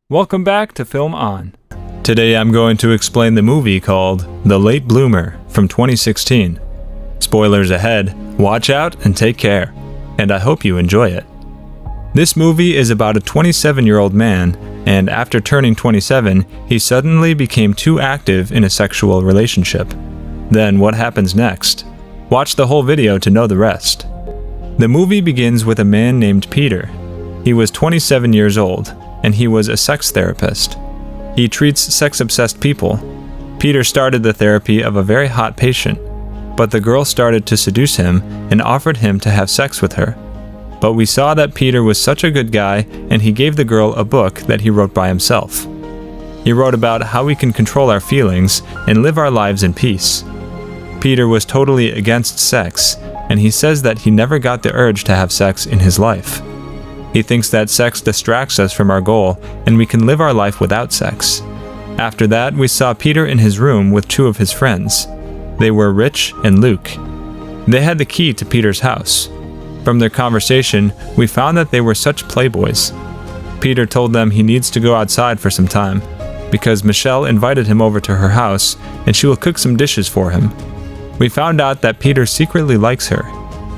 Welcome back to Film On. Today I'm going to explain the movie called The Late Bloomer from 2016. Spoilers ahead, watch out and take care, and I hope you enjoy it. This movie is about a 27-year-old man, and after turning 27, he suddenly became too active in a sexual relationship. Then what happens next? Watch the whole video to know the rest. The movie begins with a man named Peter. He was 27 years old, and he was a sex therapist. He treats sex-obsessed people. Peter started the therapy of a very hot patient, but the girl started to seduce him and offered him to have sex with her. But we saw that Peter was such a good guy, and he gave the girl a book that he wrote by himself. He wrote about how we can control our feelings and live our lives in peace. Peter was totally against sex, and he says that he never got the urge to have sex in his life. He thinks that sex distracts us from our goal, and we can live our life without sex. After that, we saw Peter in his room with two of his friends. They were Rich and Luke. They had the key to Peter's house. From their conversation, we found that they were such playboys. Peter told them he needs to go outside for some time, because Michelle invited him over to her house, and she will cook some dishes for him. We found out that Peter secretly likes her.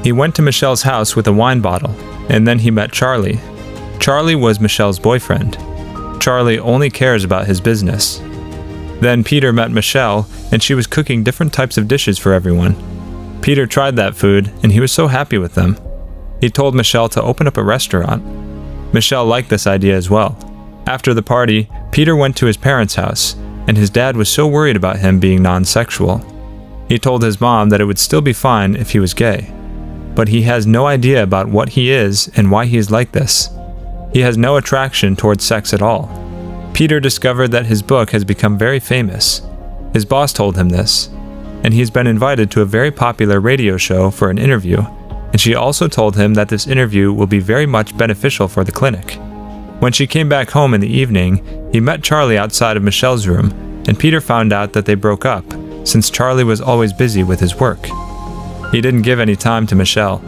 He went to Michelle's house with a wine bottle, and then he met Charlie. Charlie was Michelle's boyfriend. Charlie only cares about his business. Then Peter met Michelle, and she was cooking different types of dishes for everyone. Peter tried that food, and he was so happy with them. He told Michelle to open up a restaurant. Michelle liked this idea as well. After the party, Peter went to his parents' house, and his dad was so worried about him being non-sexual. He told his mom that it would still be fine if he was gay. But he has no idea about what he is and why he is like this. He has no attraction towards sex at all. Peter discovered that his book has become very famous. His boss told him this, and he has been invited to a very popular radio show for an interview, and she also told him that this interview will be very much beneficial for the clinic. When she came back home in the evening, he met Charlie outside of Michelle's room, and Peter found out that they broke up, since Charlie was always busy with his work. He didn't give any time to Michelle.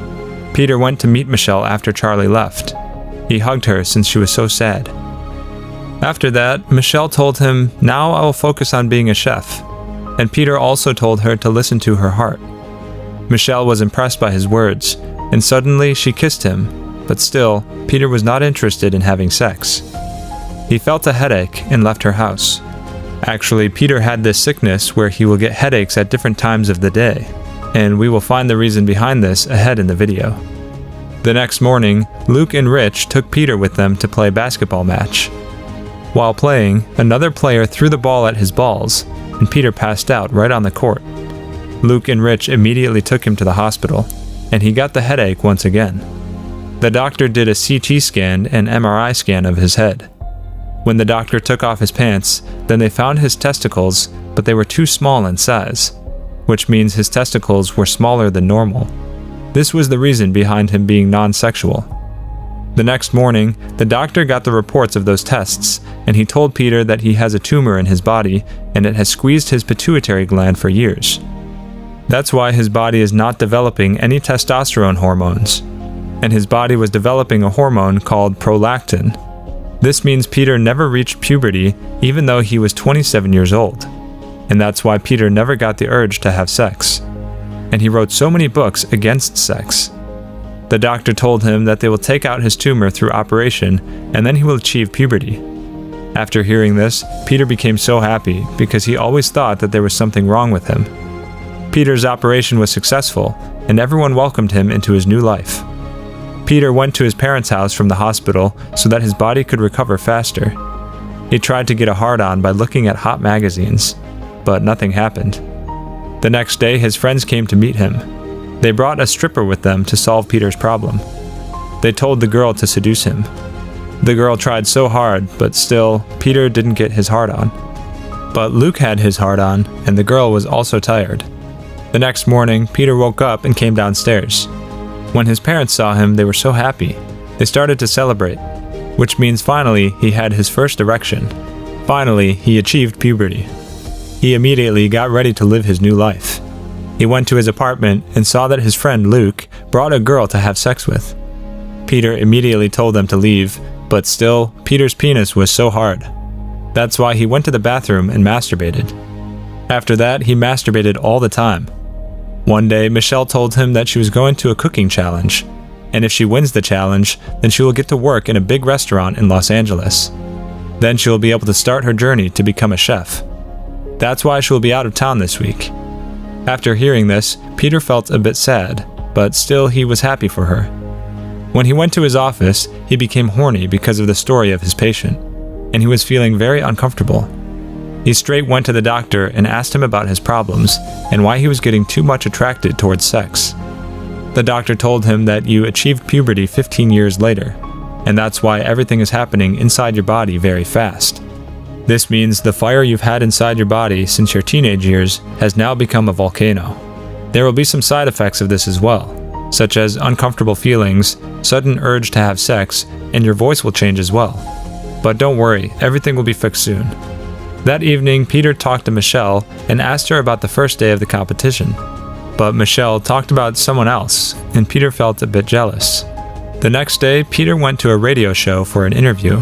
Peter went to meet Michelle after Charlie left. He hugged her since she was so sad. After that, Michelle told him, "Now I will focus on being a chef." And Peter also told her to listen to her heart. Michelle was impressed by his words, and suddenly she kissed him, but still, Peter was not interested in having sex. He felt a headache and left her house. Actually, Peter had this sickness where he will get headaches at different times of the day, and we will find the reason behind this ahead in the video. The next morning, Luke and Rich took Peter with them to play a basketball match. While playing, another player threw the ball at his balls, and Peter passed out right on the court. Luke and Rich immediately took him to the hospital, and he got the headache once again. The doctor did a CT scan and MRI scan of his head. When the doctor took off his pants, then they found his testicles, but they were too small in size, which means his testicles were smaller than normal. This was the reason behind him being non-sexual. The next morning, the doctor got the reports of those tests, and he told Peter that he has a tumor in his body, and it has squeezed his pituitary gland for years. That's why his body is not developing any testosterone hormones, and his body was developing a hormone called prolactin. This means Peter never reached puberty, even though he was 27 years old. And that's why Peter never got the urge to have sex. And he wrote so many books against sex. The doctor told him that they will take out his tumor through operation, and then he will achieve puberty. After hearing this, Peter became so happy because he always thought that there was something wrong with him. Peter's operation was successful, and everyone welcomed him into his new life. Peter went to his parents' house from the hospital so that his body could recover faster. He tried to get a hard-on by looking at hot magazines, but nothing happened. The next day, his friends came to meet him. They brought a stripper with them to solve Peter's problem. They told the girl to seduce him. The girl tried so hard, but still, Peter didn't get his hard-on. But Luke had his hard-on, and the girl was also tired. The next morning, Peter woke up and came downstairs. When his parents saw him, they were so happy. They started to celebrate, which means finally he had his first erection. Finally, he achieved puberty. He immediately got ready to live his new life. He went to his apartment and saw that his friend Luke brought a girl to have sex with. Peter immediately told them to leave, But still, Peter's penis was so hard. That's why he went to the bathroom and masturbated. After that, he masturbated all the time. One day, Michelle told him that she was going to a cooking challenge, and if she wins the challenge, then she will get to work in a big restaurant in Los Angeles. Then she will be able to start her journey to become a chef. That's why she will be out of town this week. After hearing this, Peter felt a bit sad, but still he was happy for her. When he went to his office, he became horny because of the story of his patient, and he was feeling very uncomfortable. He straight went to the doctor and asked him about his problems and why he was getting too much attracted towards sex. The doctor told him that you achieved puberty 15 years later, and that's why everything is happening inside your body very fast. This means the fire you've had inside your body since your teenage years has now become a volcano. There will be some side effects of this as well, such as uncomfortable feelings, sudden urge to have sex, and your voice will change as well. But don't worry, everything will be fixed soon. That evening, Peter talked to Michelle and asked her about the first day of the competition. But Michelle talked about someone else, and Peter felt a bit jealous. The next day, Peter went to a radio show for an interview,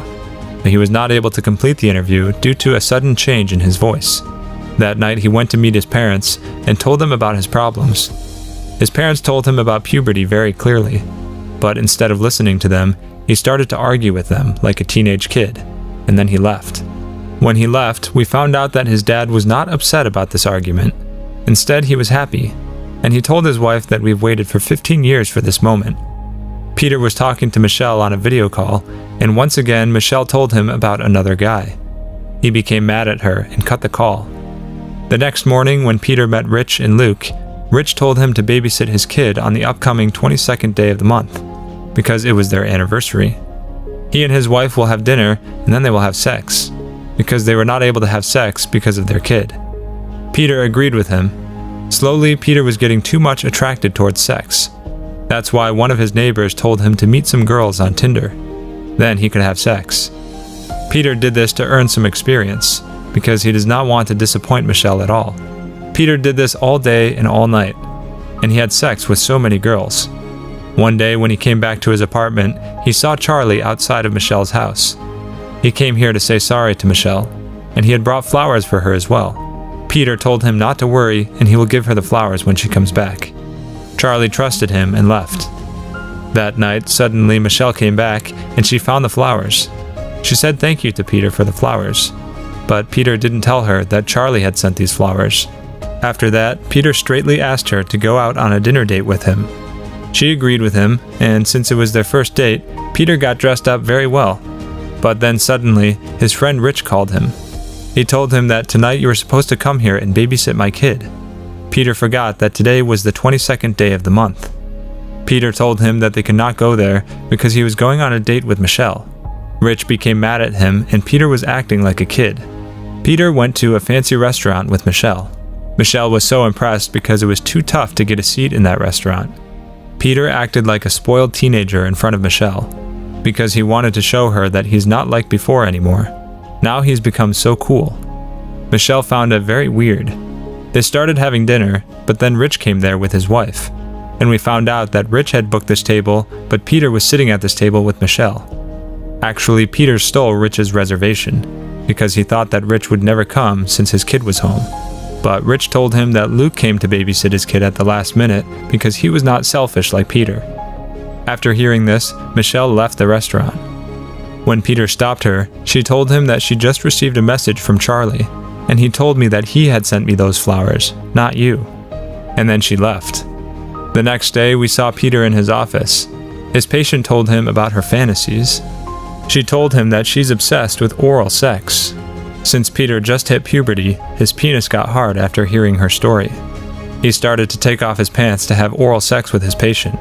but he was not able to complete the interview due to a sudden change in his voice. That night, he went to meet his parents and told them about his problems. His parents told him about puberty very clearly, but instead of listening to them, he started to argue with them like a teenage kid, and then he left. When he left, we found out that his dad was not upset about this argument. Instead, he was happy, and he told his wife that we've waited for 15 years for this moment. Peter was talking to Michelle on a video call, and once again, Michelle told him about another guy. He became mad at her and cut the call. The next morning, when Peter met Rich and Luke, Rich told him to babysit his kid on the upcoming 22nd day of the month, because it was their anniversary. He and his wife will have dinner, and then they will have sex, because they were not able to have sex because of their kid. Peter agreed with him. Slowly, Peter was getting too much attracted towards sex. That's why one of his neighbors told him to meet some girls on Tinder. Then he could have sex. Peter did this to earn some experience, because he does not want to disappoint Michelle at all. Peter did this all day and all night, and he had sex with so many girls. One day when he came back to his apartment, he saw Charlie outside of Michelle's house. He came here to say sorry to Michelle, and he had brought flowers for her as well. Peter told him not to worry, and he will give her the flowers when she comes back. Charlie trusted him and left. That night, suddenly Michelle came back, and she found the flowers. She said thank you to Peter for the flowers, but Peter didn't tell her that Charlie had sent these flowers. After that, Peter straightly asked her to go out on a dinner date with him. She agreed with him, and since it was their first date, Peter got dressed up very well. But then suddenly, his friend Rich called him. He told him that tonight you were supposed to come here and babysit my kid. Peter forgot that today was the 22nd day of the month. Peter told him that they could not go there because he was going on a date with Michelle. Rich became mad at him, and Peter was acting like a kid. Peter went to a fancy restaurant with Michelle. Michelle was so impressed because it was too tough to get a seat in that restaurant. Peter acted like a spoiled teenager in front of Michelle, because he wanted to show her that he's not like before anymore. Now he's become so cool. Michelle found it very weird. They started having dinner, but then Rich came there with his wife, and we found out that Rich had booked this table, but Peter was sitting at this table with Michelle. Actually, Peter stole Rich's reservation, because he thought that Rich would never come since his kid was home. But Rich told him that Luke came to babysit his kid at the last minute because he was not selfish like Peter. After hearing this, Michelle left the restaurant. When Peter stopped her, she told him that she just received a message from Charlie, and he told me that he had sent me those flowers, not you. And then she left. The next day, we saw Peter in his office. His patient told him about her fantasies. She told him that she's obsessed with oral sex. Since Peter just hit puberty, his penis got hard after hearing her story. He started to take off his pants to have oral sex with his patient,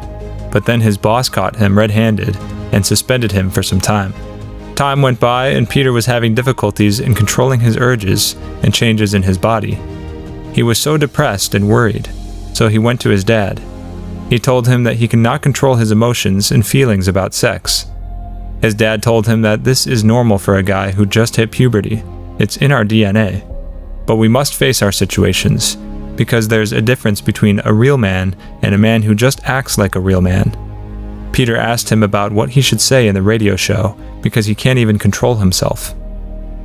but then his boss caught him red-handed and suspended him for some time. Time went by, and Peter was having difficulties in controlling his urges and changes in his body. He was so depressed and worried, so he went to his dad. He told him that he cannot control his emotions and feelings about sex. His dad told him that this is normal for a guy who just hit puberty. It's in our DNA. But we must face our situations, because there's a difference between a real man and a man who just acts like a real man. Peter asked him about what he should say in the radio show because he can't even control himself.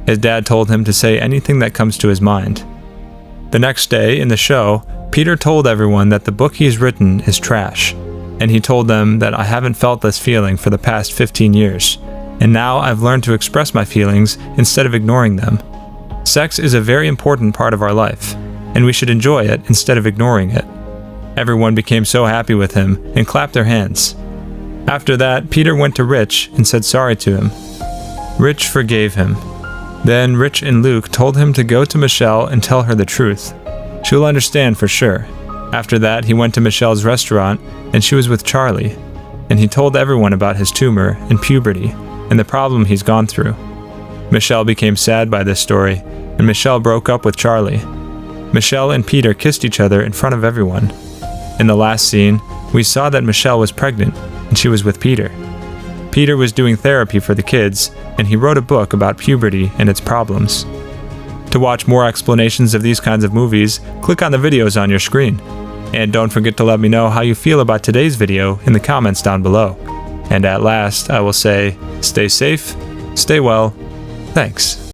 His dad told him to say anything that comes to his mind. The next day, in the show, Peter told everyone that the book he's written is trash, and he told them that I haven't felt this feeling for the past 15 years, and now I've learned to express my feelings instead of ignoring them. Sex is a very important part of our life, and we should enjoy it instead of ignoring it. Everyone became so happy with him and clapped their hands. After that, Peter went to Rich and said sorry to him. Rich forgave him. Then Rich and Luke told him to go to Michelle and tell her the truth. She'll understand for sure. After that, he went to Michelle's restaurant, and she was with Charlie, and he told everyone about his tumor and puberty and the problem he's gone through. Michelle became sad by this story, and Michelle broke up with Charlie. Michelle and Peter kissed each other in front of everyone. In the last scene, we saw that Michelle was pregnant, and she was with Peter. Peter was doing therapy for the kids, and he wrote a book about puberty and its problems. To watch more explanations of these kinds of movies, click on the videos on your screen. And don't forget to let me know how you feel about today's video in the comments down below. And at last, I will say, stay safe, stay well, thanks.